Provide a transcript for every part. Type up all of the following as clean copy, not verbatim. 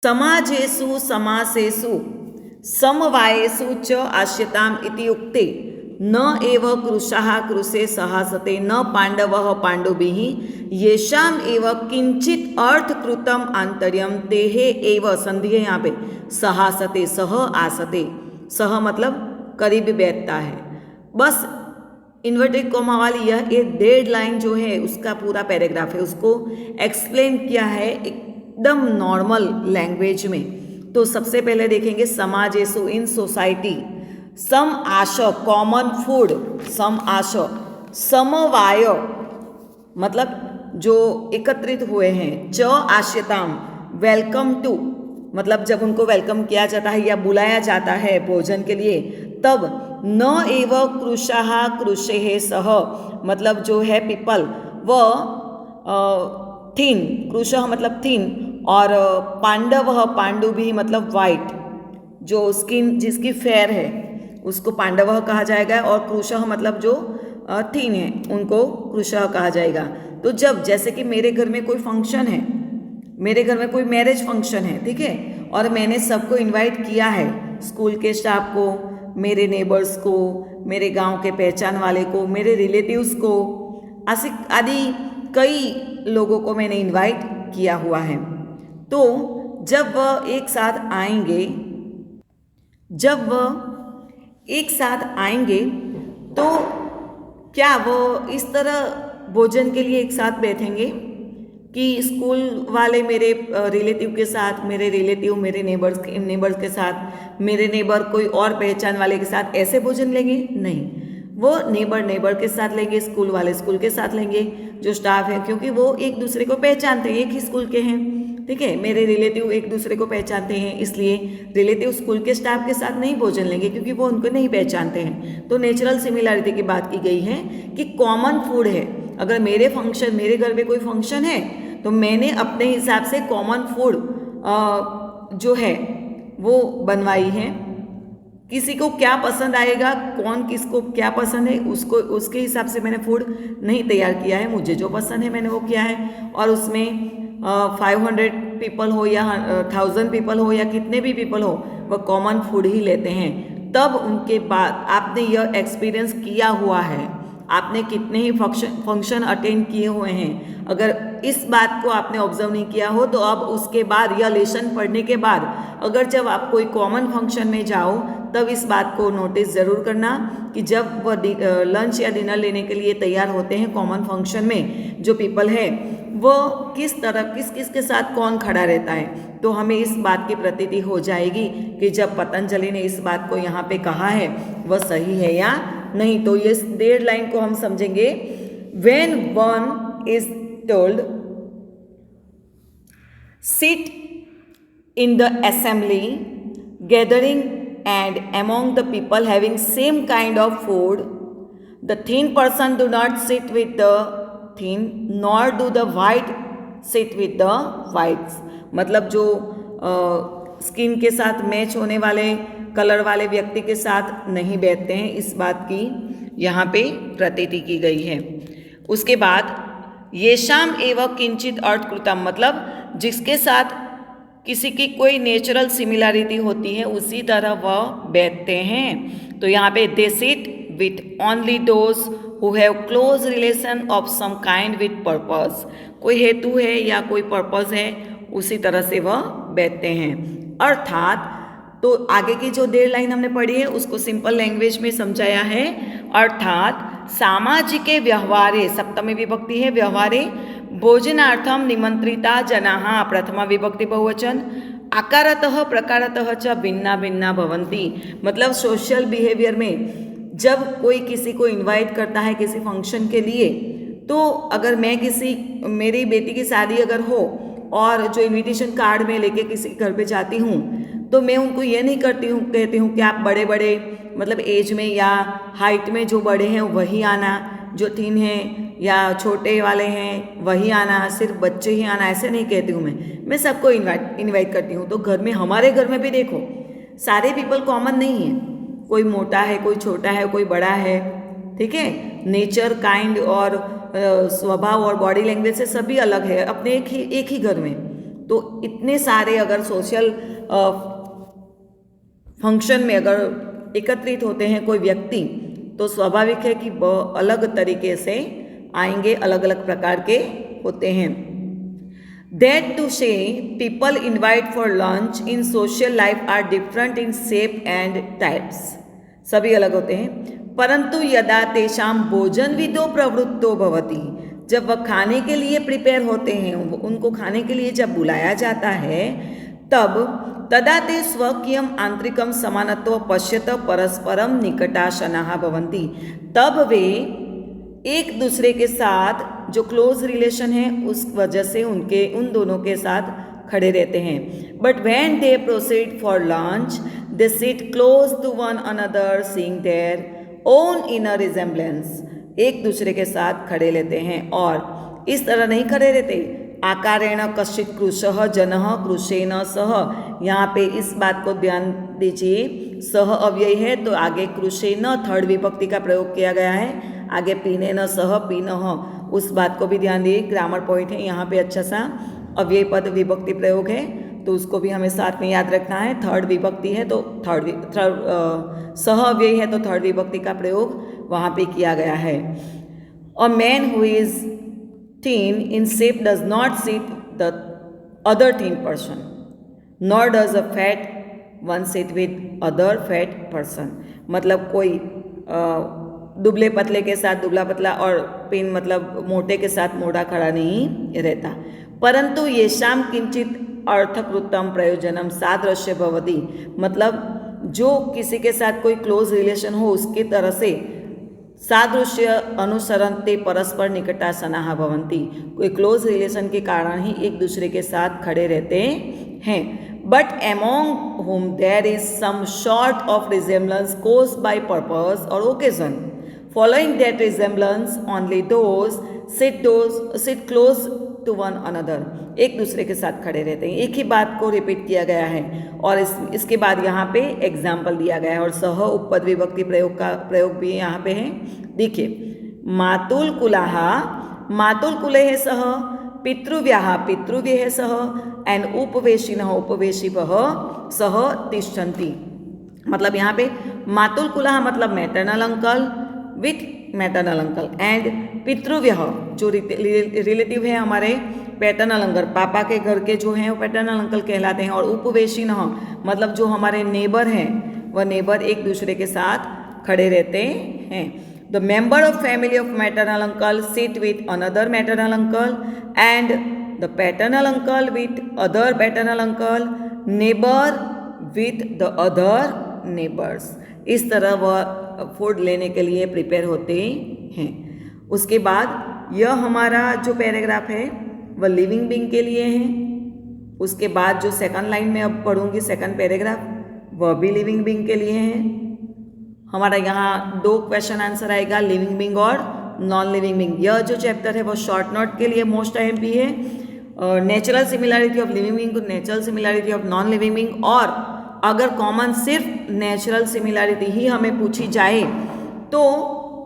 समाजेषु समासेषु समवायेषु च आश्यताम् इति उक्ते न एव कृशः कृशे सहासते न पाण्डवः पाण्डुभिः येषाम् एव किंचित अर्थकृतम् आंतर्यम तेहे एव संधि है यहाँ पे सहासते सह आसते सह मतलब करीब बैठता है। बस इन्वर्टेड कॉमा वाली यह एक डेड लाइन जो है उसका पूरा पैराग्राफ है, उसको एक्सप्लेन किया है एकदम नॉर्मल लैंग्वेज में। तो सबसे पहले देखेंगे समाजेषु इन सोसाइटी, सम आश कॉमन फूड, सम आश समवाय मतलब जो एकत्रित हुए हैं, च आश्यताम वेलकम टू मतलब जब उनको वेलकम किया जाता है या बुलाया जाता है भोजन के लिए, तब न एव कृशः कृशेः सह मतलब जो है पीपल व थिन, कृशः मतलब थिन और पांडव पांडुभी मतलब वाइट, जो स्किन जिसकी फेयर है उसको पांडव कहा जाएगा और कृशः मतलब जो थिन है उनको कृशः कहा जाएगा। तो जब जैसे कि मेरे घर में कोई फंक्शन है, मेरे घर में कोई मैरिज फंक्शन है, ठीक है, और मैंने सबको इनवाइट किया है, स्कूल के स्टाफ को, मेरे नेबर्स को, मेरे गांव के पहचान वाले को, मेरे रिलेटिव्स को, आदि कई लोगों को मैंने इनवाइट किया हुआ है। तो जब वह एक साथ आएंगे, जब वह एक साथ आएंगे तो क्या वो इस तरह भोजन के लिए एक साथ बैठेंगे कि स्कूल वाले मेरे रिलेटिव के साथ, मेरे रिलेटिव मेरे नेबर्स के साथ, मेरे नेबर कोई और पहचान वाले के साथ ऐसे भोजन लेंगे? नहीं, वो नेबर के साथ लेंगे, स्कूल वाले स्कूल के साथ लेंगे, जो स्टाफ है, क्योंकि वो एक दूसरे को पहचानते हैं, एक ही स्कूल के हैं, ठीक है। मेरे रिलेटिव एक दूसरे को पहचानते हैं, इसलिए रिलेटिव स्कूल के स्टाफ के साथ नहीं भोजन लेंगे क्योंकि वो उनको नहीं पहचानते हैं। तो नेचुरल सिमिलैरिटी की बात की गई है कि कॉमन फूड है। अगर मेरे घर में कोई फंक्शन है तो मैंने अपने हिसाब से कॉमन फूड जो है वो बनवाई है। किसी को क्या पसंद आएगा, कौन किसको क्या पसंद है, उसको उसके हिसाब से मैंने फूड नहीं तैयार किया है। मुझे जो पसंद है मैंने वो किया है, और उसमें 500 पीपल हो या 1000 पीपल हो या कितने भी पीपल हो, वह कॉमन फूड ही लेते हैं। तब उनके बाद आपने यह एक्सपीरियंस किया हुआ है, आपने कितने ही फंक्शन अटेंड किए हुए हैं, अगर इस बात को आपने ऑब्जर्व नहीं किया हो तो अब उसके बाद या लेसन पढ़ने के बाद अगर जब आप कोई कॉमन फंक्शन में जाओ तब इस बात को नोटिस ज़रूर करना कि जब वह लंच या डिनर लेने के लिए तैयार होते हैं कॉमन फंक्शन में, जो पीपल है वो किस तरह किस के साथ कौन खड़ा रहता है। तो हमें इस बात की प्रतीति हो जाएगी कि जब पतंजलि ने इस बात को यहाँ पे कहा है वह सही है या नहीं। तो ये 1.5 लाइन को हम समझेंगे। When one is told sit in the assembly gathering and among the people having same kind of food, the thin person do not sit with the thin nor do the white sit with the whites। मतलब जो skin के साथ match होने वाले colour वाले व्यक्ति के साथ नहीं बैठते हैं, इस बात की यहाँ पे प्रतीति की गई है। उसके बाद येषाम एवं किंचित अर्थकृतम मतलब जिसके साथ किसी की कोई नेचुरल सिमिलैरिटी होती है उसी तरह वह बैठते हैं। तो यहाँ पे they sit with only those who have close relation of some kind with purpose, कोई हेतु है या कोई पर्पस है उसी तरह से वह बैठते हैं। अर्थात तो आगे की जो 1.5 लाइन हमने पढ़ी है उसको सिंपल लैंग्वेज में समझाया है। अर्थात सामाजिके व्यवहारे, सप्तमी विभक्ति है व्यवहारे, भोजनार्थम निमंत्रिता जनाः, प्रथमा विभक्ति बहुवचन, आकारतः प्रकारतः च भिन्ना भिन्ना भवन्ति। मतलब सोशल बिहेवियर में जब कोई किसी को इनवाइट करता है किसी फंक्शन के लिए, तो अगर मैं मेरी बेटी की शादी अगर हो और जो इनविटेशन कार्ड में लेके किसी घर पे जाती हूँ तो मैं उनको ये नहीं कहती हूँ कि आप बड़े बड़े मतलब एज में या हाइट में जो बड़े हैं वही आना, जो थिन हैं या छोटे वाले हैं वही आना, सिर्फ बच्चे ही आना, ऐसे नहीं कहती हूँ मैं सबको इनवाइट करती हूँ। तो घर में, हमारे घर में भी देखो सारे पीपल कॉमन नहीं है, कोई मोटा है, कोई छोटा है, कोई बड़ा है, ठीक है। नेचर, काइंड और स्वभाव और बॉडी लैंग्वेज से सभी अलग है अपने एक ही घर में। तो इतने सारे अगर सोशल फंक्शन में अगर एकत्रित होते हैं कोई व्यक्ति, तो स्वाभाविक है कि वह अलग तरीके से आएंगे, अलग अलग प्रकार के होते हैं। That to say people invite for lunch in social life are different in shape and types, सभी अलग होते हैं। परंतु यदा तेषाम भोजन विदो प्रवृत्तो भवति, जब वह खाने के लिए प्रिपेयर होते हैं, उनको खाने के लिए जब बुलाया जाता है, तब तदा ते स्वकीयम आंतरिकम समानत्व पश्यत परस्परम निकटाशनाः भवन्ति, तब वे एक दूसरे के साथ जो क्लोज रिलेशन है उस वजह से उन दोनों के साथ खड़े रहते हैं। But when they proceed for lunch they sit close to one another seeing their own inner resemblance, एक दूसरे के साथ खड़े रहते हैं। और इस तरह नहीं खड़े रहते आकारेण कश्चित कृशः जनः कृशेन सह, यहाँ पे इस बात को ध्यान दीजिए, सह अव्यय है तो आगे कृशेन थर्ड विभक्ति का प्रयोग किया गया है, आगे पीनेन सह पीनः, उस बात को भी ध्यान दिए, ग्रामर पॉइंट है यहाँ पे अच्छा सा। अव्यय पद विभक्ति प्रयोग है तो उसको भी हमें साथ में याद रखना है। थर्ड विभक्ति है तो सह अव्यय है तो थर्ड विभक्ति का प्रयोग वहाँ पे किया गया है। A man who is thin in shape does not sit the other thin person, nor does a fat one sit with other fat person, मतलब कोई दुबले पतले के साथ दुबला पतला और पिन मतलब मोटे के साथ मोटा खड़ा नहीं रहता। परंतु येषाम किंचित अर्थकृतम प्रयोजनम सादृश्य भवति, मतलब जो किसी के साथ कोई क्लोज रिलेशन हो उसकी तरह से सादृश्य अनुसरण ते परस्पर निकटासनाः भवन्ति, कोई क्लोज रिलेशन के कारण ही एक दूसरे के साथ खड़े रहते हैं। But among whom there is some sort of resemblance caused by purpose or occasion, following that resemblance only those sit close to one another, एक दूसरे के साथ खड़े रहते हैं। एक ही बात को रिपीट किया गया है और इसके बाद यहाँ पे एग्जाम्पल दिया गया है और सह उपपद विभक्ति प्रयोग भी यहाँ पे है। देखिए, मातुल कुलाः मातुल कुलेः सह, पितृव्याः पितृव्यैः सह, एंड उपवेशिनः उपवेशिभः सह तिष्ठन्ति, मतलब यहाँ पे मातुल कुलाः मतलब maternal uncle with maternal uncle, and पितृव्यः जो रिलेटिव है हमारे पैटर्नल अंकल, पापा के घर के जो हैं वो पैटर्नल अंकल कहलाते हैं, और उपवेशिनः मतलब जो हमारे नेबर हैं वह नेबर एक दूसरे के साथ खड़े रहते हैं। The member of family of maternal uncle sit with another maternal uncle and the paternal uncle with other paternal uncle, neighbour with the other neighbours, इस तरह वह फूड लेने के लिए प्रिपेयर होते हैं। उसके बाद यह हमारा जो पैराग्राफ है वह लिविंग बीइंग के लिए है। उसके बाद जो सेकंड लाइन में अब पढ़ूंगी सेकंड पैराग्राफ, वह भी लिविंग बीइंग के लिए है। हमारा यहाँ 2 क्वेश्चन आंसर आएगा, लिविंग बीइंग और नॉन लिविंग बीइंग। यह जो चैप्टर है वो शॉर्ट नोट के लिए मोस्ट अहम भी है। Natural similarity of living being को natural similarity of non living being, और अगर कॉमन सिर्फ नेचुरल सिमिलैरिटी ही हमें पूछी जाए तो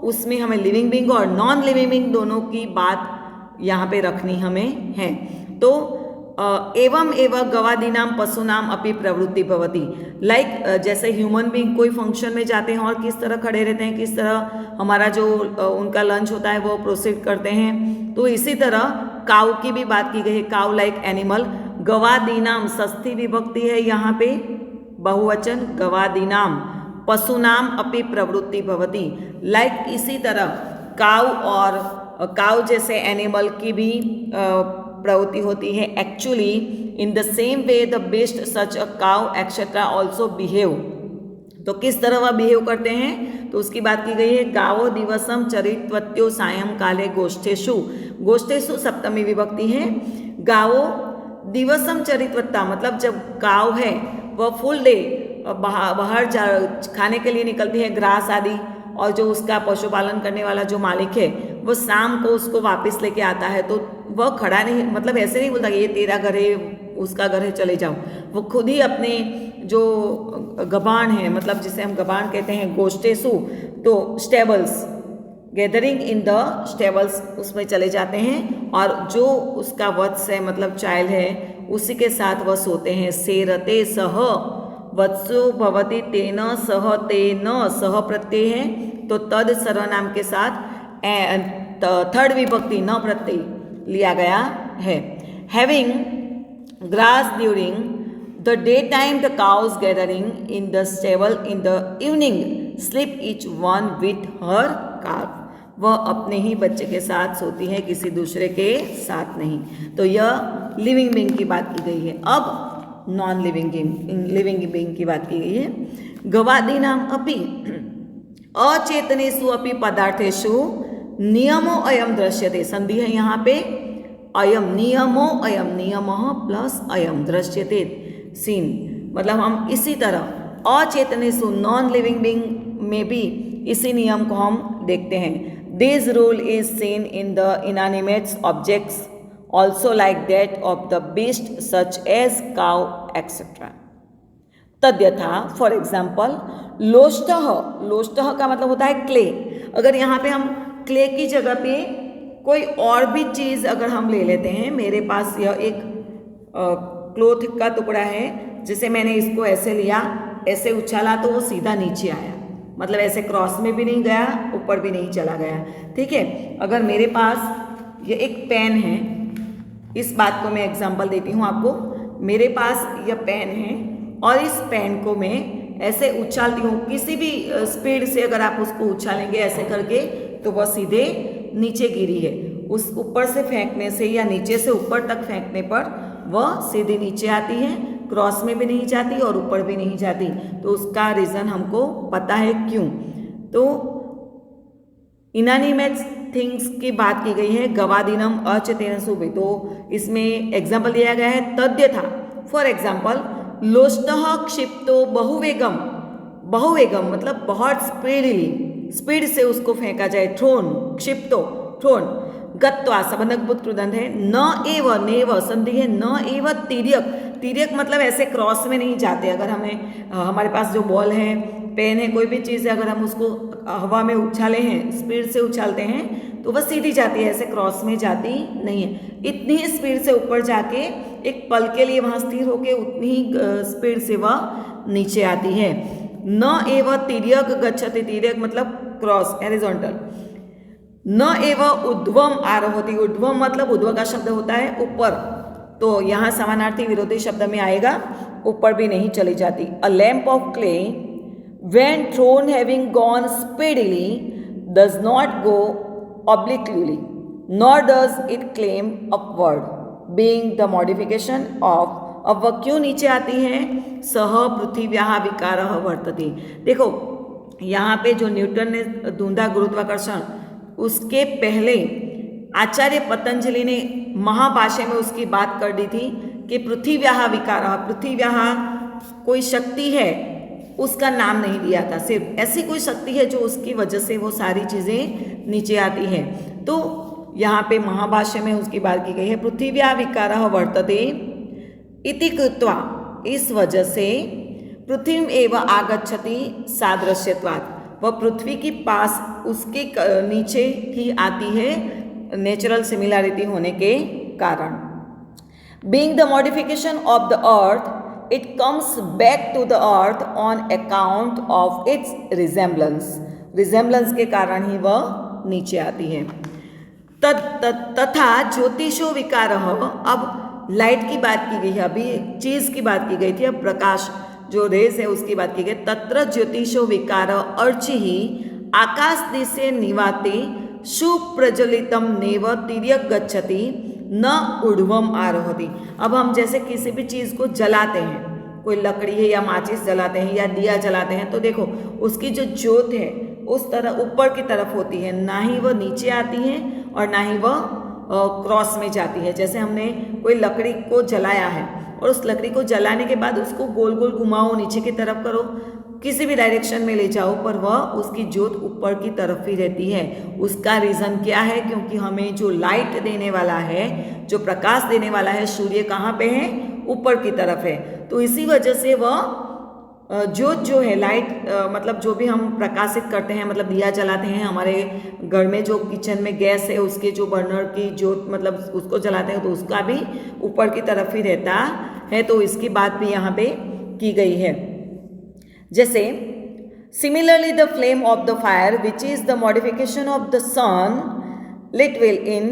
उसमें हमें लिविंग बीइंग और नॉन लिविंग बीइंग दोनों की बात यहाँ पे रखनी हमें है। तो एवं एवं गवादीनाम पशुनाम अपि प्रवृत्ति भवति, लाइक जैसे ह्यूमन बीइंग कोई फंक्शन में जाते हैं और किस तरह खड़े रहते हैं, किस तरह हमारा जो उनका लंच होता है वो प्रोसीड करते हैं, तो इसी तरह काऊ की भी बात की गई है। काऊ लाइक एनिमल, गवादीनाम षष्ठी विभक्ति है यहाँ पे बहुवचन, गवादीनाम, पशुनाम अपि प्रवृत्ति भवति, लाइक इसी तरह काऊ और काऊ जैसे एनिमल की भी प्रवृत्ति होती है। Actually in the same way the best such a cow etcetera also behave, तो किस तरह वह बिहेव करते हैं तो उसकी बात की गई है। गावो दिवसम चरित्वत्यो सायं काले गोष्ठेषु, गोष्ठेषु सप्तमी विभक्ति है। गावो दिवसम चरित्वत्ता मतलब जब काऊ है वह फुल डे बाहर खाने के लिए निकलती है, ग्रास आदि, और जो उसका पशुपालन करने वाला जो मालिक है वो शाम को उसको वापस लेके आता है, तो वह खड़ा नहीं, मतलब ऐसे नहीं बोलता कि ये तेरा घर है उसका घर है चले जाओ, वो खुद ही अपने जो गबान है, मतलब जिसे हम गबान कहते हैं गोष्ठेषु, तो stables, gathering in the stables, उसमें चले जाते हैं और जो उसका वत्स है मतलब चाइल्ड है उसी के साथ वह सोते हैं। सेरते सह वत्सो भवति तेन सह तेन सह प्रत्यय है तो तद सर्वनाम के साथ थर्ड विभक्ति न प्रत्यय लिया गया है। Having grass during the day time the cows gathering in the stable in the evening sleep each one with her calf। वह अपने ही बच्चे के साथ सोती है, किसी दूसरे के साथ नहीं। तो यह लिविंग बीइंग की बात की गई है। अब नॉन लिविंग बीइंग की बात की गई है। गवादीनाम अपि अचेतनेषु अपि पदार्थेषु नियमो अयम दृश्यते। संधि है यहाँ पे अयम, नियमो अयम, नियमः प्लस अयम दृश्यते सीन, मतलब हम इसी तरह अचेतनेषु नॉन लिविंग बीइंग में भी इसी नियम को हम देखते हैं। This rule is seen in the inanimate objects also like that of the beast such as cow etcetera. तद्यथा फॉर एग्जाम्पल लोष्टः, लोष्टः का मतलब होता है क्ले। अगर यहाँ पे हम क्ले की जगह पे कोई और भी चीज़ अगर हम ले लेते हैं, मेरे पास यह एक क्लोथ का टुकड़ा है, जिसे मैंने इसको ऐसे लिया, ऐसे उछाला तो वो सीधा नीचे आया, मतलब ऐसे क्रॉस में भी नहीं गया, ऊपर भी नहीं चला गया। ठीक है, अगर मेरे पास ये एक पेन है, इस बात को मैं एग्जांपल देती हूँ आपको। मेरे पास यह पेन है और इस पेन को मैं ऐसे उछालती हूँ, किसी भी स्पीड से अगर आप उसको उछालेंगे ऐसे करके तो वह सीधे नीचे गिरी है। उस ऊपर से फेंकने से या नीचे से ऊपर तक फेंकने पर वह सीधे नीचे आती है, क्रॉस में भी नहीं जाती और ऊपर भी नहीं जाती। तो उसका रीज़न हमको पता है क्यों। तो इनएनिमेट थिंग्स की बात की गई है। गवादीनम अचेतनसु भी, तो इसमें एग्जाम्पल दिया गया है तद्यथा। फॉर एग्जाम्पल लोष्टः क्षिप्तो बहुवेगम, बहुवेगम मतलब बहुत स्पीड से उसको फेंका जाए। थ्रोन, क्षिप्तो थ्रोन। गत्वा सबंधक बुद्ध कृदंत है। न एव, नेव संधि है। न एव तिर्यक, तिर्यक मतलब ऐसे क्रॉस में नहीं जाते। अगर हमें हमारे पास जो बॉल है, पेन है, कोई भी चीज़ है, अगर हम उसको हवा में उछाले हैं, स्पीड से उछालते हैं तो वह सीधी जाती है, ऐसे क्रॉस में जाती नहीं है। इतनी ही स्पीड से ऊपर जाके एक पल के लिए वहाँ स्थिर होके उतनी ही स्पीड से वह नीचे आती है। न एव तिर्यक गच्छति, तिर्यक मतलब क्रॉस, हॉरिजॉन्टल। न एव ऊर्ध्वम आरोहति, ऊर्ध्वम मतलब ऊर्ध्व का शब्द होता है ऊपर, तो यहाँ समानार्थी विरोधी शब्द में आएगा, ऊपर भी नहीं चली जाती। अ lamp of clay when thrown having gone speedily does not go obliquely nor does it climb upward being the modification of। अब वह क्यों नीचे आती है? सह पृथिव्याः विकारः वर्तते। देखो यहाँ पे जो न्यूटन ने ढूंढा गुरुत्वाकर्षण, उसके पहले आचार्य पतंजलि ने महाभाष्य में उसकी बात कर दी थी कि पृथिव्याः विकारः, पृथिव्याः कोई शक्ति है, उसका नाम नहीं दिया था, सिर्फ ऐसी कोई शक्ति है जो उसकी वजह से वो सारी चीज़ें नीचे आती हैं। तो यहाँ पे महाभाष्य में उसकी बात की गई है, पृथिव्या विकारः वर्तते इति कृत्वा, इस वजह से पृथ्वी एव आगच्छति सादृश्यत्वात्, वह पृथ्वी के पास उसके नीचे ही आती है नेचुरल सिमिलैरिटी होने के कारण। Being the modification of the earth it comes back to the earth on account of its resemblance, resemblance के कारण ही वह नीचे आती है। तथा ज्योतिषो विकारः, अब लाइट की बात की गई है, अभी चीज़ की बात की गई थी, अब प्रकाश जो रेज है उसकी बात की गई। तत्र ज्योतिषो विकारः अर्चिः आकाश दिशे निवाते सुप्रज्वलितम नेव तिर्यक गच्छति न ऊर्ध्वम आरोहति। अब हम जैसे किसी भी चीज़ को जलाते हैं, कोई लकड़ी है या माचिस जलाते हैं या दिया जलाते हैं, तो देखो उसकी जो ज्योत है उस तरह ऊपर की तरफ होती है, ना ही वह नीचे आती है और ना ही वह क्रॉस में जाती है। जैसे हमने कोई लकड़ी को जलाया है और उस लकड़ी को जलाने के बाद उसको गोल गोल घुमाओ, नीचे की तरफ करो, किसी भी डायरेक्शन में ले जाओ, पर वह उसकी ज्योत ऊपर की तरफ ही रहती है। उसका रीज़न क्या है? क्योंकि हमें जो लाइट देने वाला है, जो प्रकाश देने वाला है, सूर्य कहाँ पे है? ऊपर की तरफ है। तो इसी वजह से वह ज्योत जो है लाइट, मतलब जो भी हम प्रकाशित करते हैं, मतलब दिया जलाते हैं, हमारे घर में जो किचन में गैस है उसके जो बर्नर की ज्योत मतलब उसको जलाते हैं तो उसका भी ऊपर की तरफ ही रहता है, तो इसकी बात भी यहाँ पे की गई है। जैसे similarly the flame of the fire which is the modification of the sun lit will in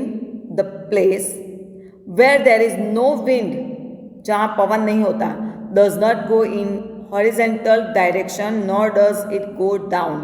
the place where there is no wind, जहाँ पवन नहीं होता, does not go in horizontal direction nor does it go down,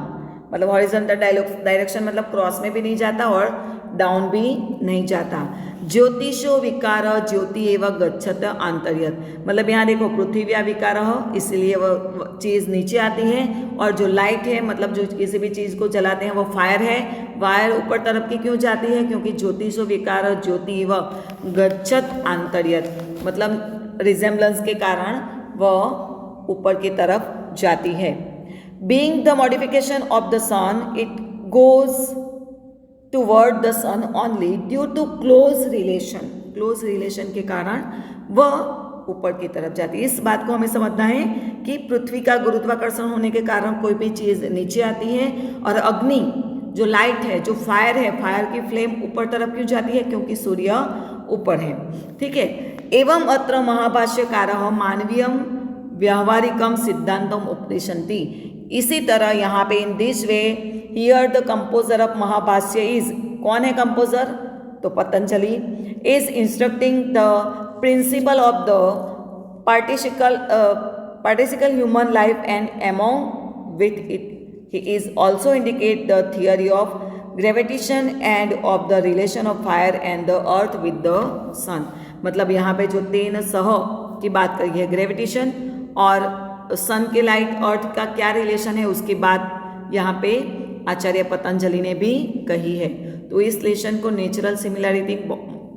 मतलब horizontal direction मतलब cross में भी नहीं जाता और डाउन भी नहीं जाता। ज्योतिषो विकार ज्योति एवं गच्छत आंतर्यत, मतलब यहाँ देखो पृथ्व्या विकार इसलिए वह चीज़ नीचे आती है, और जो लाइट है मतलब जो किसी भी चीज़ को जलाते हैं वो फायर है, वायर ऊपर तरफ की क्यों जाती है, क्योंकि ज्योतिषो विकार ज्योति एवं गच्छत आंतर्यत, मतलब रिजेम्बलेंस के कारण वह ऊपर की तरफ जाती है। Being the modification of the sun it goes toward the sun only due to close relation के कारण वह ऊपर की तरफ जाती है। इस बात को हमें समझना है कि पृथ्वी का गुरुत्वाकर्षण होने के कारण कोई भी चीज़ नीचे आती है, और अग्नि जो लाइट है, जो फायर है, फायर की फ्लेम ऊपर तरफ क्यों जाती है, क्योंकि सूर्य ऊपर है। ठीक है। एवं अत्र महाभाष्यकारः मानवीयम व्यावहारिकम सिद्धांतम उपदिशन्ति, इसी तरह यहाँ पे in this way here the composer of Mahabhashya is, कौन है कंपोजर, तो Patanjali, is instructing the principle of the particular human life and among with it he is also indicate the theory of gravitation and of the relation of fire and the earth with the sun, मतलब यहाँ पे जो तेन सह की बात करी है, ग्रेविटेशन और सन के लाइट अर्थ का क्या रिलेशन है उसकी बात यहाँ पे आचार्य पतंजलि ने भी कही है। तो इस लेशन को नेचुरल सिमिलैरिटी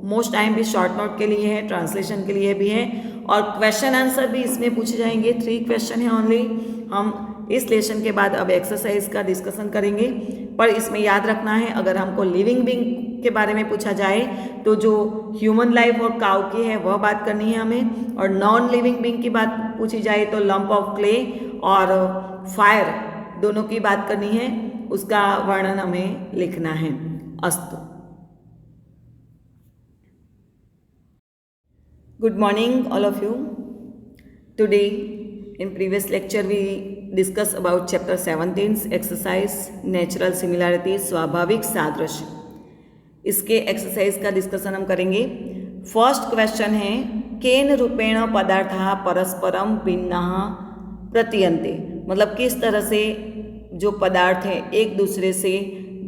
मोस्ट टाइम भी शॉर्ट नोट के लिए है, ट्रांसलेशन के लिए भी है, और क्वेश्चन आंसर भी इसमें पूछे जाएंगे। 3 क्वेश्चन है ओनली। हम इस लेशन के बाद अब एक्सरसाइज का डिस्कशन करेंगे, पर इसमें याद रखना है अगर हमको लिविंग बीइंग के बारे में पूछा जाए तो जो ह्यूमन लाइफ और काउ की है वह बात करनी है हमें, और नॉन लिविंग बीइंग की बात पूछी जाए तो लंप ऑफ क्ले और फायर दोनों की बात करनी है, उसका वर्णन हमें लिखना है। अस्तु। Good morning all of you. Today in previous lecture we discussed about chapter 17 exercise natural similarity स्वाभाविक सादृश्य। इसके एक्सरसाइज का डिस्कशन हम करेंगे। फर्स्ट क्वेश्चन है केन रूपेण पदार्थाः परस्परम भिन्नाः प्रतीयन्ते, मतलब किस तरह से जो पदार्थ हैं एक दूसरे से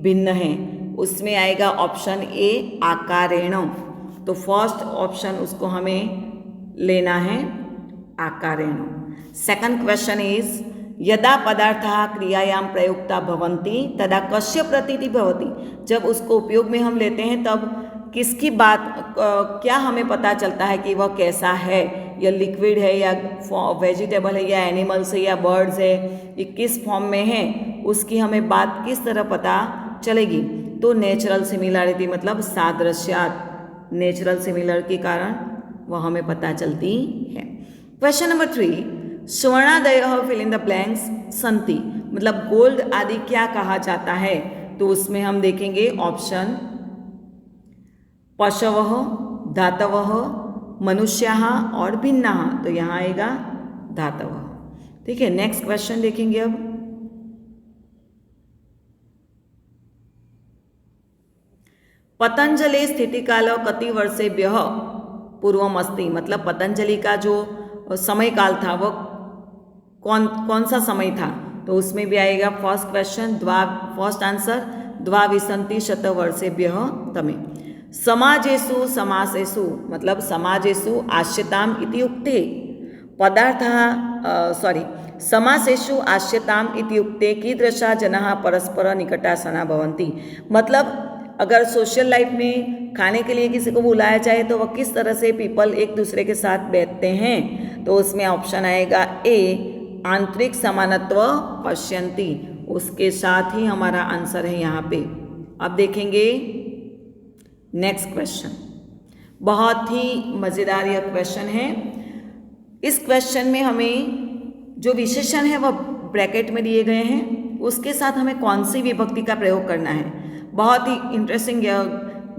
भिन्न हैं। उसमें आएगा ऑप्शन ए आकारेण, तो फर्स्ट ऑप्शन उसको हमें लेना है आकारेण। सेकंड क्वेश्चन इज यदा पदार्थाः क्रियायां प्रयुक्ता भवन्ति तदा कस्य प्रतीति भवति, जब उसको उपयोग में हम लेते हैं तब किसकी बात क्या हमें पता चलता है कि वह कैसा है, या लिक्विड है या वेजिटेबल है या एनिमल्स है या बर्ड्स है, ये किस फॉर्म में है, उसकी हमें बात किस तरह पता चलेगी। तो नेचुरल सिमिलैरिटी मतलब सादृश्यात, नेचुरल सिमिलर के कारण वह हमें पता चलती है। क्वेश्चन नंबर 3 स्वर्णादयः फिल इन द ब्लैंक्स सन्ति, मतलब गोल्ड आदि क्या कहा जाता है, तो उसमें हम देखेंगे ऑप्शन पशवः, धातवः, मनुष्याः और भिन्नाः, तो यहाँ आएगा धातवः। ठीक है। नेक्स्ट क्वेश्चन देखेंगे अब। पतंजलि स्थिति काल कति वर्षेभ्यः पूर्वम अस्ति, मतलब पतंजलि का जो समय काल था वो कौन सा समय था, तो उसमें भी आएगा फर्स्ट क्वेश्चन फर्स्ट आंसर द्वाविंशति शतवर्षेभ्यः तमे। समाजेषु समासेषु, मतलब समाजेषु आश्यताम इति उक्ते पदार्थः समासेषु आश्यताम इति उक्ते कीदृशा जनाः परस्पर निकटासना भवन्ति, मतलब अगर सोशल लाइफ में खाने के लिए किसी को बुलाया जाए तो वह किस तरह से पीपल एक दूसरे के साथ बैठते हैं, तो उसमें ऑप्शन आएगा ए आंतरिक समानत्व पश्यन्ति, उसके साथ ही हमारा आंसर है यहाँ पे। अब देखेंगे नेक्स्ट क्वेश्चन, बहुत ही मज़ेदार यह क्वेश्चन है। इस क्वेश्चन में हमें जो विशेषण है वह ब्रैकेट में दिए गए हैं, उसके साथ हमें कौन सी विभक्ति का प्रयोग करना है। बहुत ही इंटरेस्टिंग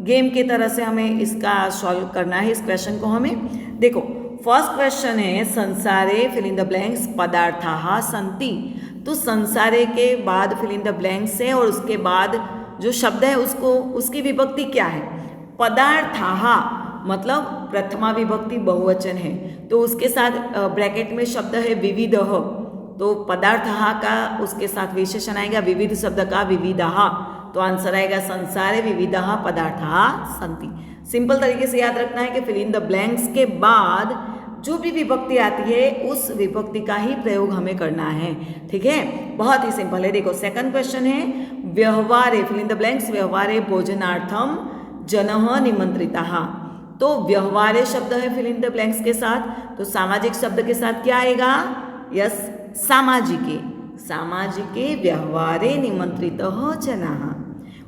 गेम की तरह से हमें इसका सॉल्व करना है। इस क्वेश्चन को हमें देखो, फर्स्ट क्वेश्चन है संसारे फिल इन द ब्लैंक्स पदार्थाः सन्ति। तो संसारे के बाद फिल इन द ब्लैंक्स है और उसके बाद जो शब्द है उसको उसकी विभक्ति क्या है, पदार्थाः, मतलब प्रथमा विभक्ति बहुवचन है, तो उसके साथ ब्रैकेट में शब्द है विविधः, तो पदार्थाः का उसके साथ विशेषण आएगा विविध शब्द का विविधाः, तो आंसर आएगा संसारे विविधाः पदार्थाः सन्ति। सिंपल तरीके से याद रखना है कि फिल इन द ब्लैंक्स के बाद जो भी विभक्ति आती है उस विभक्ति का ही प्रयोग हमें करना है। ठीक है, बहुत ही सिंपल है। देखो सेकंड क्वेश्चन है व्यवहारे फिल इन द ब्लैंक्स व्यवहारे भोजनार्थम जनः निमंत्रिताः। तो व्यवहारे शब्द है फिल इन द ब्लैंक्स के साथ, तो सामाजिक शब्द के साथ क्या आएगा, यस सामाजिके, सामाजिके व्यवहारे निमंत्रितः जनाः।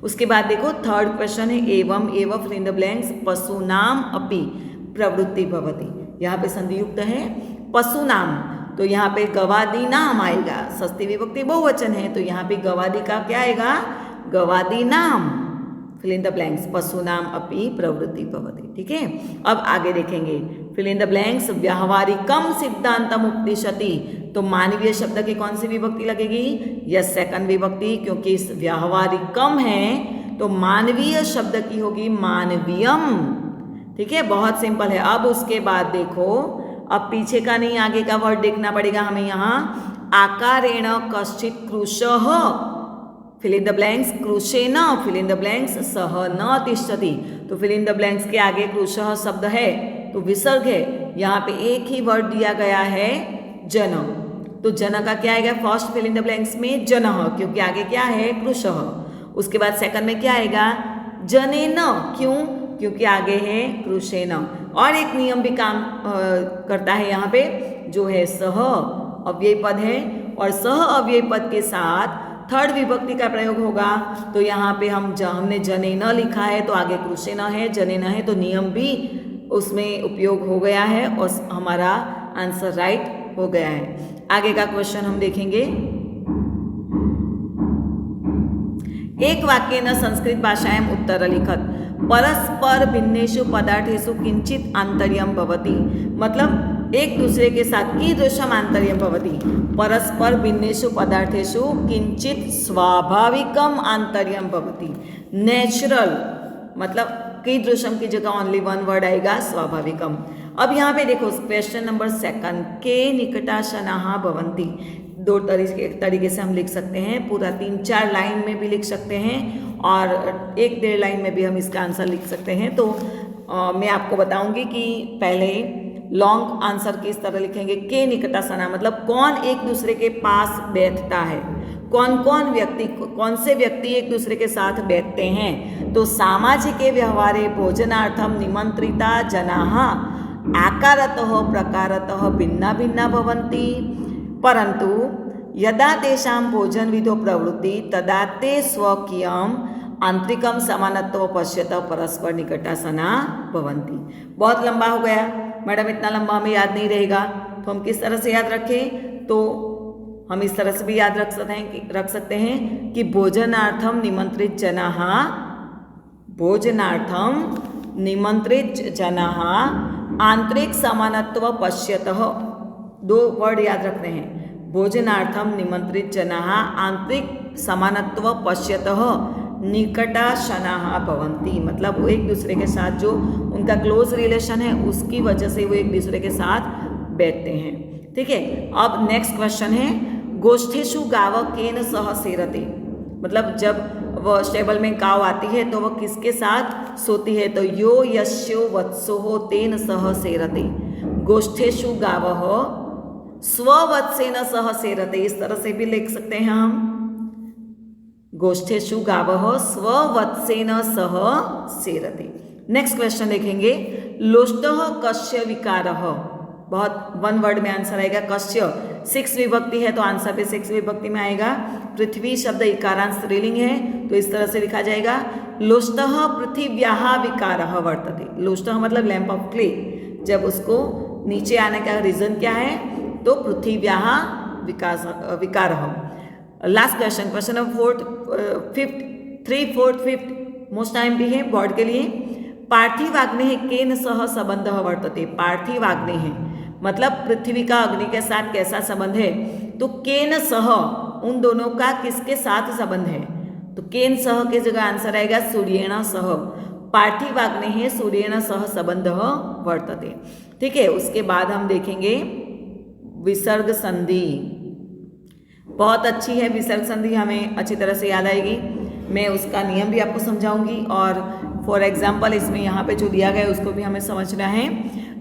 उसके बाद देखो थर्ड क्वेश्चन है एवं एवं फिल इन द ब्लैंक्स पशूनाम अपि प्रवृत्ति भवति। यहाँ पे संधि युक्त है पशुनाम, तो यहाँ पे गवादी नाम आएगा, षष्ठी विभक्ति बहुवचन है, तो यहाँ पे गवादी का क्या आएगा, गवादी नाम, फिल इन द ब्लैंक्स पशुनाम अपि प्रवृत्ति भवति। ठीक है, अब आगे देखेंगे फिल इन द ब्लैंक्स व्यावहारिकम सिद्धांतम उपदिशति। तो मानवीय शब्द की कौन सी विभक्ति लगेगी, यस सेकंड विभक्ति, क्योंकि इस व्यावहारिकम है तो मानवीय शब्द की होगी मानवीयम। ठीक है, बहुत सिंपल है। अब उसके बाद देखो, अब पीछे का नहीं आगे का वर्ड देखना पड़ेगा हमें। यहाँ आकारेण कश्चित कृशः फिल इन द ब्लैंक्स कृशेन फिल इन द ब्लैंक्स सह न तिष्ठति। तो फिल इन द ब्लैंक्स के आगे कृशः शब्द है तो विसर्ग है, यहाँ पे एक ही वर्ड दिया गया है जन, तो जन का क्या आएगा first fill in the blanks में जनः, क्योंकि आगे क्या है कृशः। उसके बाद सेकंड में क्या आएगा जनेन, क्यों, क्योंकि आगे है कृशेन। और एक नियम भी काम करता है यहाँ पे, जो है सह अव्यय पद है और सह अव्यय पद के साथ थर्ड विभक्ति का प्रयोग होगा। तो यहाँ पे हमने जनेन लिखा है तो आगे कृशेन है, जनेन है, तो नियम भी उसमें उपयोग हो गया है और हमारा आंसर राइट हो गया है। आगे का क्वेश्चन हम देखेंगे। एक वाक्य न संस्कृत भाषायाम उत्तर लिखत परस्पर भिन्नेषु पदार्थेषु किंचित आंतर्यम भवति। मतलब एक दूसरे के साथ कीदृशम आंतर्यम भवति, परस्पर भिन्नेषु पदार्थेषु किंचित स्वाभाविकम आंतर्यम भवति। नेचुरल मतलब कीदृशम की जगह ओनली वन वर्ड आएगा स्वाभाविकम। अब यहाँ पे देखो क्वेश्चन नंबर सेकंड, के निकटाशनाः भवन्ति। दो तरीके से हम लिख सकते हैं, पूरा 3-4 लाइन में भी लिख सकते हैं और 1-1.5 लाइन में भी हम इसका आंसर लिख सकते हैं। तो मैं आपको बताऊंगी कि पहले लॉन्ग आंसर किस तरह लिखेंगे। के निकटाशना मतलब कौन एक दूसरे के पास बैठता है, कौन से व्यक्ति एक दूसरे के साथ बैठते हैं। तो सामाजिके व्यवहारे भोजनार्थम निमंत्रिता जनाः आकारतः प्रकारतः भिन्ना भिन्ना भवन्ति, परंतु यदा तेषां भोजन विधो प्रवृत्ति तदा ते स्वकीयम आंतरिकम समानत्व पश्यतः परस्पर निकटासना भवन्ति। बहुत लंबा हो गया मैडम, इतना लंबा हमें याद नहीं रहेगा, तो हम किस तरह से याद रखें, तो हम इस तरह से भी याद रख सकते हैं कि भोजनार्थम निमंत्रित जनाः, भोजनार्थम निमंत्रित जनाः आंतरिक समानत्व पश्यतः। 2 वर्ड याद रखते हैं, भोजनार्थम निमंत्रित जनाः आंतरिक समानत्व पश्यतः निकटाशनाः भवन्ति। मतलब वो एक दूसरे के साथ जो उनका क्लोज रिलेशन है उसकी वजह से वो एक दूसरे के साथ बैठते हैं। ठीक है, अब नेक्स्ट क्वेश्चन है गोष्ठेषु गाव केन सह सेरते। मतलब जब वह स्टेबल में गाव आती है तो वह किसके साथ सोती है, तो यो यस्यो वत्सो तेन सह सेरते। गोष्ठेषु गावः स्ववत्सेन सह सेरते, इस तरह से भी लिख सकते हैं हम, गोष्ठेषु गावः स्ववत्सेन सह सेरते। नेक्स्ट क्वेश्चन देखेंगे लोष्टः कस्य विकारः। बहुत 1 वर्ड में आंसर आएगा कस्य, 6 विभक्ति है तो आंसर पे 6 विभक्ति में आएगा। पृथ्वी शब्द इकारांत स्त्रीलिंग है तो इस तरह से लिखा जाएगा लोष्टः पृथिव्याः विकारः वर्तते। लोष्टः मतलब लैंप ऑफ क्ले, जब उसको नीचे आने का रीजन क्या है, तो पृथिव्याः विकारः। Last question, question number 4th most time भी है बोर्ड के लिए। पार्थिवाग्नेः केन सह संबंधः वर्तते। पार्थिवाग्नेः मतलब पृथ्वी का अग्नि के साथ कैसा संबंध है, तो केन सह उन दोनों का किसके साथ संबंध है, तो केन सह के जगह आंसर आएगा सूर्येण सह। पार्थिवाग्नेः सूर्येण सह संबंधः वर्तते। ठीक है, उसके बाद हम देखेंगे विसर्ग संधि। बहुत अच्छी है विसर्ग संधि, हमें अच्छी तरह से याद आएगी। मैं उसका नियम भी आपको समझाऊंगी और फॉर एग्जाम्पल इसमें यहाँ पे जो दिया गया है उसको भी हमें समझना है।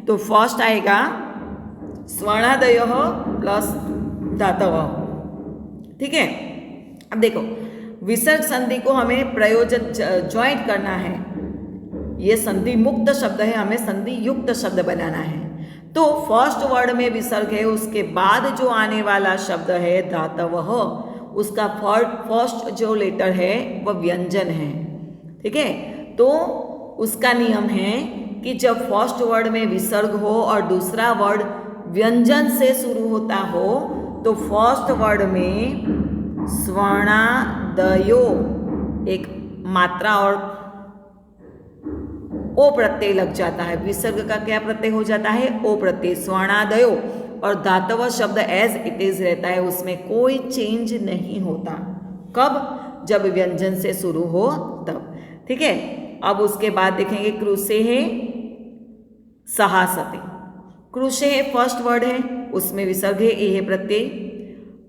तो फर्स्ट आएगा स्वर्णादयः प्लस धातवः। ठीक है, अब देखो विसर्ग संधि को हमें प्रयोजन ज्वाइंट करना है। ये संधि मुक्त शब्द है, हमें संधि युक्त शब्द बनाना है। तो फर्स्ट वर्ड में विसर्ग है, उसके बाद जो आने वाला शब्द है धातवः, उसका फर्स्ट जो लेटर है वह व्यंजन है। ठीक है, तो उसका नियम है कि जब फर्स्ट वर्ड में विसर्ग हो और दूसरा वर्ड व्यंजन से शुरू होता हो तो फर्स्ट वर्ड में स्वर्णादयो एक मात्रा और ओ प्रत्यय लग जाता है। विसर्ग का क्या प्रत्यय हो जाता है, ओ प्रत्यय। स्वर्णादयो और धातव शब्द एज इट इज रहता है, उसमें कोई चेंज नहीं होता। कब, जब व्यंजन से शुरू हो तब। ठीक है, अब उसके बाद देखेंगे क्रुसेः सहासते। क्रुशेः फर्स्ट वर्ड है, उसमें विसर्ग है, ए है प्रत्यय।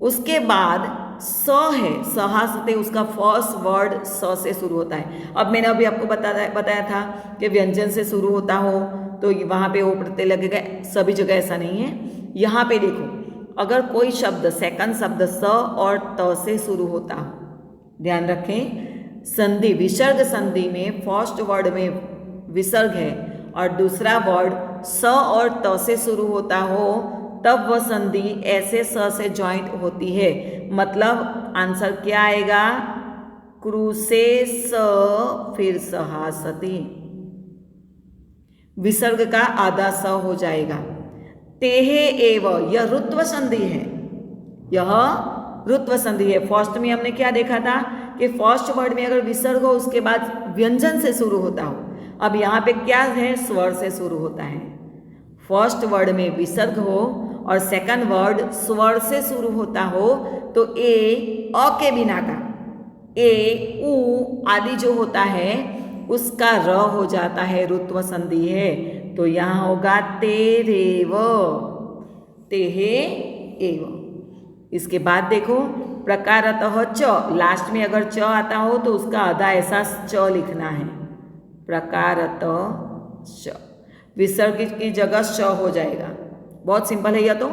उसके बाद स है, सहासते उसका फर्स्ट वर्ड स से शुरू होता है। अब मैंने अभी आपको बताया था कि व्यंजन से शुरू होता हो तो वहाँ पे ओ प्रत्यय लगेगा, सभी जगह ऐसा नहीं है। यहाँ पे देखो, अगर कोई शब्द सेकंड शब्द स और त से शुरू होता हो, ध्यान रखें, संधि विसर्ग संधि में फर्स्ट वर्ड में विसर्ग है और दूसरा वर्ड स और त से शुरू होता हो, तब वह संधि ऐसे स से ज्वाइंट होती है। मतलब आंसर क्या आएगा, क्रुसे स फिर सहासते, विसर्ग का आधा स हो जाएगा। तेहे एव, यह रुत्व संधि है, यह रुत्व संधि है। फर्स्ट में हमने क्या देखा था कि फर्स्ट वर्ड में अगर विसर्ग हो उसके बाद व्यंजन से शुरू होता हो। अब यहाँ पे क्या है, स्वर से शुरू होता है। फर्स्ट वर्ड में विसर्ग हो और सेकंड वर्ड स्वर से शुरू होता हो तो ए अ के बिना का ए उ आदि जो होता है उसका र हो जाता है, रुत्व संधि है। तो यहाँ होगा तेरेव, तेहे एव। इसके बाद देखो प्रकारतः च, लास्ट में अगर च आता हो तो उसका आधा ऐसा च लिखना है, प्रकारतः च, विसर्ग की जगह श हो जाएगा। बहुत सिंपल है यह तो।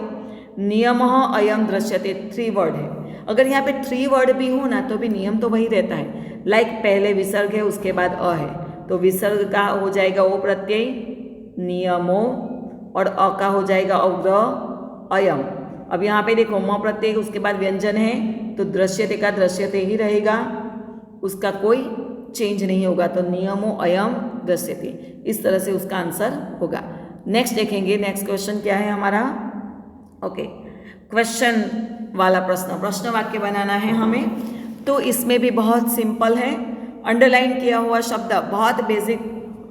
नियमः अयम दृश्यते, 3 वर्ड है। अगर यहाँ पे 3 वर्ड भी हो ना तो भी नियम तो वही रहता है। लाइक पहले विसर्ग है उसके बाद अ है तो विसर्ग का हो जाएगा ओ प्रत्यय नियमो और अ का हो जाएगा अव्र अयम। अब यहाँ पे देखो म प्रत्यय उसके बाद व्यंजन है तो दृश्यते का दृश्यते ही रहेगा, उसका कोई चेंज नहीं होगा। तो नियमो अयम दृश्यते, इस तरह से उसका आंसर होगा। नेक्स्ट देखेंगे, नेक्स्ट क्वेश्चन क्या है हमारा। ओके, क्वेश्चन वाला प्रश्न वाक्य बनाना है हमें। तो इसमें भी बहुत सिंपल है, अंडरलाइन किया हुआ शब्द बहुत बेसिक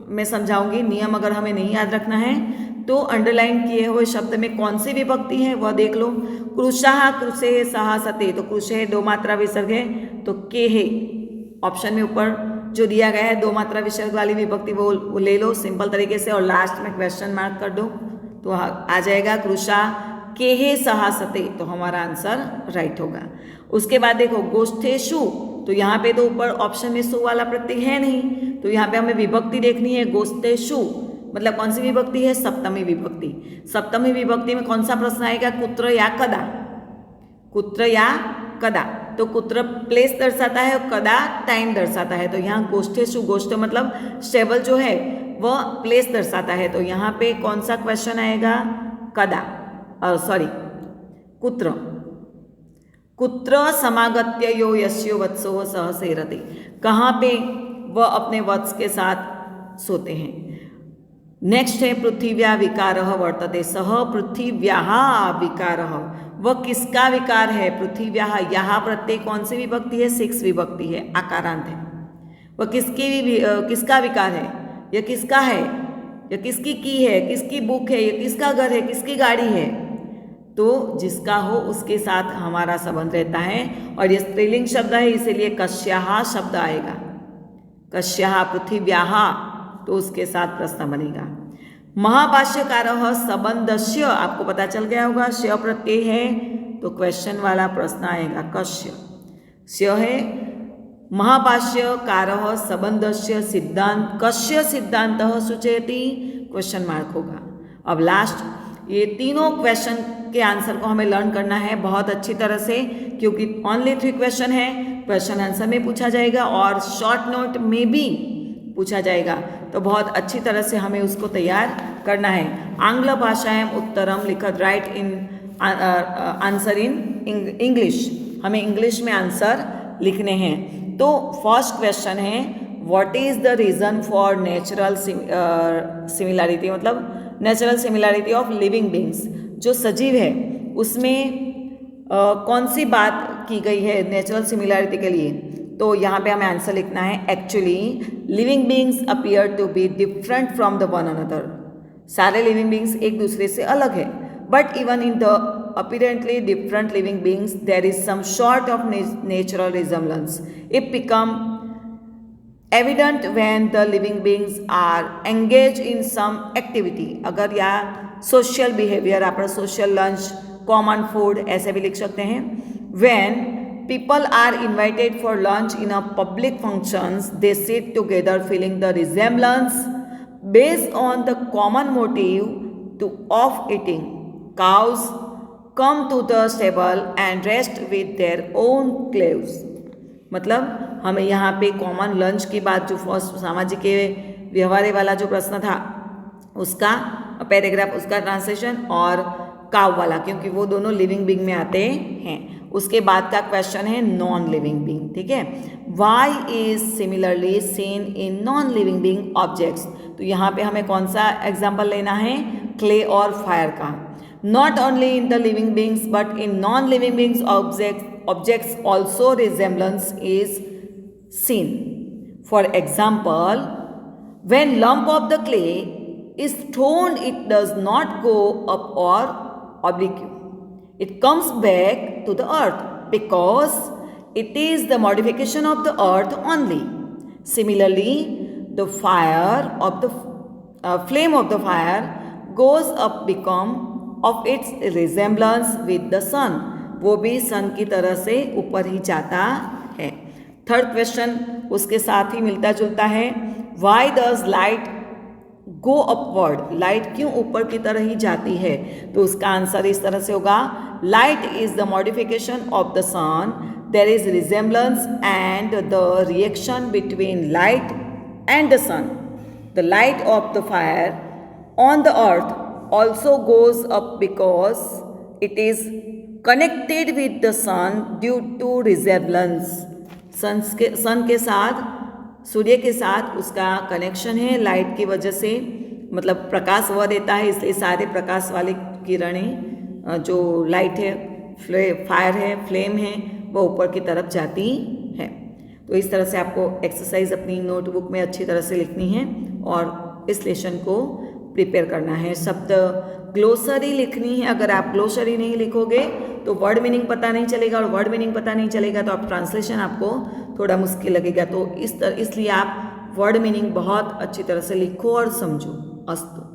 मैं समझाऊंगी। नियम अगर हमें नहीं याद रखना है तो अंडरलाइन किए हुए शब्द में कौन सी विभक्ति है वह देख लो। क्रुशः क्रुशेः सहासते, तो क्रुशेः 2 मात्रा विसर्ग है तो के है ऑप्शन में ऊपर जो दिया गया है 2 मात्रा विसर्ग वाली विभक्ति वो ले लो सिंपल तरीके से और लास्ट में क्वेश्चन मार्क कर दो तो आ जाएगा क्रुशः केहे सहासते, तो हमारा आंसर राइट होगा। उसके बाद देखो गोष्ठेषु, तो यहाँ पे तो ऊपर ऑप्शन में सु वाला प्रत्यय है नहीं तो यहाँ पे हमें विभक्ति देखनी है। गोष्ठेषु मतलब कौन सी विभक्ति है, सप्तमी विभक्ति। सप्तमी विभक्ति में कौन सा प्रश्न आएगा, कुत्र या कदा, कुत्र या कदा। तो कुत्र प्लेस दर्शाता है और कदा टाइम दर्शाता है। तो यहाँ गोष्ठेषु, गोष्ठ मतलब स्टेबल जो है वह प्लेस दर्शाता है। तो यहाँ पे कौन सा क्वेश्चन आएगा, कदा, सॉरी कुत्र। कुत्र समागत्य यो यस्यो वत्सो सह सेरते, कहाँ पे वह अपने वत्स के साथ सोते हैं। नेक्स्ट है पृथिव्या विकारः वर्तते, सह पृथिव्याः विकारः, वह किसका विकार है? पृथिव्याः, यहाँ प्रत्यय कौन सी विभक्ति है? 6 विभक्ति है, आकारांत है। वह किसका विकार है? यह किसका है? यह किसकी की है? किसकी बुक है? यह किसका घर है? किसकी गाड़ी है? तो जिसका हो उसके साथ हमारा संबंध रहता है, और यह स्त्रीलिंग शब्द है, इसीलिए कश्याः शब्द आएगा। कश्याः पृथिव्याः, तो उसके साथ प्रश्न बनेगा। महाभाष्यकारः संबंधस्य, आपको पता चल गया होगा, स्य प्रत्यय है तो क्वेश्चन वाला प्रश्न आएगा, कस्य। स्य है महाभाष्यकारः संबंधस्य सिद्धांत, कस्य सिद्धांतः सूचयति, क्वेश्चन मार्क होगा। अब लास्ट, ये तीनों क्वेश्चन के आंसर को हमें लर्न करना है बहुत अच्छी तरह से, क्योंकि ओनली 3 क्वेश्चन है, क्वेश्चन आंसर में पूछा जाएगा और शॉर्ट नोट में भी पूछा जाएगा, तो बहुत अच्छी तरह से हमें उसको तैयार करना है। आंग्ल भाषायाम उत्तरम लिखत, write in answer in English, हमें इंग्लिश में आंसर लिखने हैं। तो फर्स्ट क्वेश्चन है, what is the reason for natural similarity, मतलब natural similarity of living beings, जो सजीव है उसमें कौन सी बात की गई है नेचुरल सिमिलैरिटी के लिए? तो यहाँ पे हमें आंसर लिखना है, actually living beings appear to be different from the one another, सारे लिविंग बींग्स एक दूसरे से अलग है, but even in the apparently different living beings there is some sort of natural resemblance. It become evident when the living beings are engaged in some activity. अगर या social behavior, अपना social lunch, common food ऐसे भी लिख सकते हैं। When people are invited for lunch in a public functions, they sit together feeling the resemblance based on the common motive of eating. Cows come to the stable and rest with their own claves. मतलब हमें यहाँ पे common lunch की बात, जो first सामाजिक व्यवहार वाला जो प्रश्न था उसका पैराग्राफ, उसका ट्रांसलेशन, और काव वाला, क्योंकि वो दोनों लिविंग बींग में आते हैं। उसके बाद का क्वेश्चन है नॉन लिविंग बींग, ठीक है। Why is similarly seen in non living being objects, तो यहाँ पे हमें कौन सा एग्जाम्पल लेना है? क्ले और फायर का। Not only in the living beings but in non-living beings objects also resemblance is seen. For example, when lump of the clay is thrown, it does not go up or oblique. It comes back to the earth because it is the modification of the earth only. Similarly, the fire of the flame of the fire goes up become of its resemblance with the sun, वो भी सन की तरह से ऊपर ही जाता है। Third question उसके साथ ही मिलता जुलता है, why does light go upward, light क्यों ऊपर की तरह ही जाती है? तो उसका आंसर इस तरह से होगा, light is the modification of the sun, there is resemblance and the reaction between light and the sun. The light of the fire on the earth also goes up because it is connected with the sun due to resemblance. सन के साथ, सूर्य के साथ उसका connection है light की वजह से, मतलब प्रकाश वह देता है, इसलिए सारे प्रकाश वाली किरणें जो लाइट है, फायर है, फ्लेम है, वह ऊपर की तरफ जाती है। तो इस तरह से आपको एक्सरसाइज अपनी नोटबुक में अच्छी तरह से लिखनी है और इस लेसन को प्रिपेयर करना है। शब्द ग्लोसरी लिखनी है। अगर आप ग्लोसरी नहीं लिखोगे तो वर्ड मीनिंग पता नहीं चलेगा, और वर्ड मीनिंग पता नहीं चलेगा तो आप ट्रांसलेशन आपको थोड़ा मुश्किल लगेगा। तो इसलिए आप वर्ड मीनिंग बहुत अच्छी तरह से लिखो और समझो। अस्तु।